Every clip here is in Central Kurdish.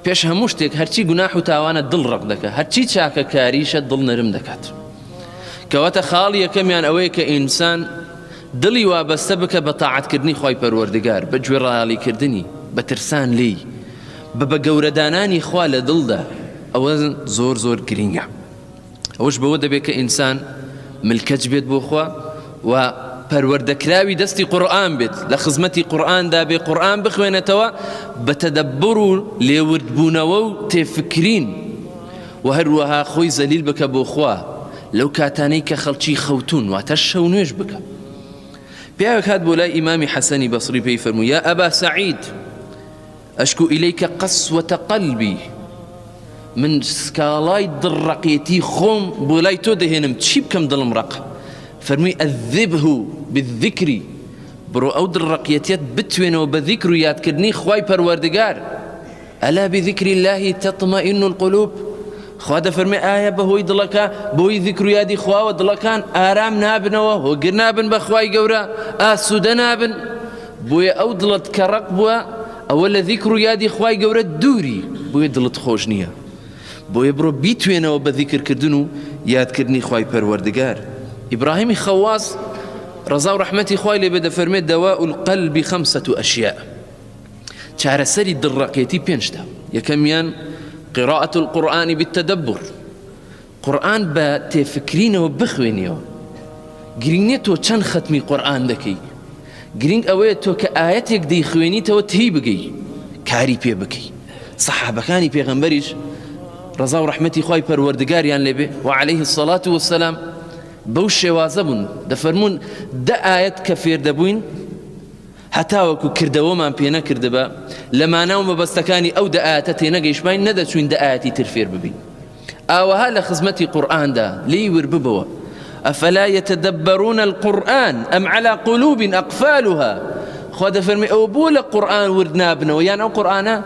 پێش هەموو شتێک هەرچی گوناح و تاوانە دڵ ڕق دەکات، هەرچی چاکە کاریشە دڵ نەرم دەکات. کەواتە خاڵی یەکەمیان ئەوەیە کە ئینسان دڵی وابەستە بکە بە تاعەتکردنی خۆی پەروەردگار، بە گوێڕایەڵیکردنی، بە ترسان لێی، بە گەورەدانانی خوا لە دڵدا. ئەوە زۆر زۆر گرینگە. ئەوش بەوە دەبێت کە ئینسان ملکەج بێت بۆ خوا و پەروەردەکراوی دەستی قورئان بێت، لە خزمەتی قورئاندا بێ، قورئان بخوێنێتەوە بە تەدەببر و لێوردبوونەوە و تێفکرین، و هەروەها خۆی زەلیل بکە بۆ خوا لەو کاتانەی کە خەڵکی خەوتون، واتە شەو نوێژ بکە. پیاوێک هات بۆ لای ئیمامی حەسەنی بەسری پێی فەرمووی: یا ئەبا سەعید ئەشکو ئیلەیکە قەسوەتە قەلبی، من سکاڵای دڕەقێتی خۆم بۆ لای تۆ دەهێنم، چی بکەم دڵم ڕق؟ فەرمووی: ئەذبه بالذکری، بڕۆ ئەو دڕەقێتیت بتوێنەوە بە ذیکر و یادکردنی خوای پەروەردگار. ئەلا بذیکری الله تەطمئن القلوب، خوا دەفەرمێ ئایا بەهۆی دڵەکە، بۆی ذیکر و یادی خواوە دڵەکان ئارام نابنەوە، هۆگر نابن بە خوای گەورە، ئاسوودە نابن؟ بۆیە ئەو دڵت کە ڕق بووە ئەوە لە ذیکر و یادی خوای گەورە دووری، بۆیە دڵت خۆش نییە. بۆیە بڕۆ بیتوێنەوە بە ذیکرکردن و یادکردنی خوای پەروەردگار. ئیبراهیمی خەواس ڕەزا و ڕەحمەتی خوای لێ بێ دەفەرمێت: دەواء القەلب خەمسەة ئەشیاء، چارەسەری دڵڕەقێتی پێنجتە. یەکەمیان قراءة القرآن بالتدبر، قورئان بە تێفکرینەوە بخوێنیەوە. گرنگ نییە تۆ چەند ختمی قورئان دەکەی، گرنگ ئەوەیە تۆ کە ئاەتێک دەیخوێنیتەوە تی بگەی، کاری پێ بکەی. سەحابەکانی پێغەمبەریش ڕەزا و ڕەحمەتی خوای پەروەردگاریان لێبێ و عەلەیه الصەلاة وەسەلام بەو شێوازە بوون، دەفەرمون دە ئاەت کە فێر دەبووین هەتاوەکو کردەوەمان پێ نەکردبە لە مانە و مەبەستەکانی ئەو دە ئاەتە تێنەگەیشتمان نەدەچوین دە ئاەتی تر فێر ببین. ئاوەها لە خزمەتی قورئاندا لێی ورببەوە: ئەفەلا یەتەدەبەرون القورئان ئەم عەلا قولوب ئەقفالها. خوا دەفەرمێ ئەوە بۆ لە قورئان ورد نابنەوە، یان ئەو قورئانە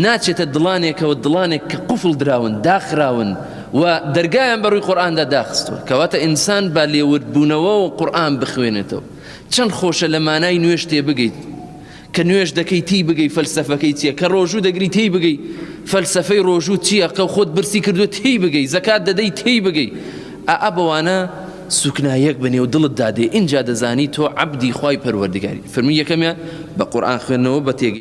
ناچێتە دڵانێکەوە، دڵانێک کە قوفڵ دراون، داخراون و دەرگایان بەڕووی قورئاندا داخستووە. کەواتە ئینسان با لێوردبوونەوە و قورئان بخوێنێتەوە. چەند خۆشە لە مانای نوێژ تێ بگەیت، کە نوێژ دەکەی تی بگەی فەلسەفەکەی چییە، کە ڕۆژوو دەگری تی بگەی فەلسەفەی ڕۆژوو چییە، کە خۆت برسی کردووە تی بگەی، زەکات دەدەی تی بگەی. ئا بەوانە سوکنایەک بنێ و دڵت دادێ، ئینجا دەزانی تۆ عەبدی خوای پەروەردگاری. فەرمووی یەکەمیان بە قورئان خوێندنەوە بە تێگەی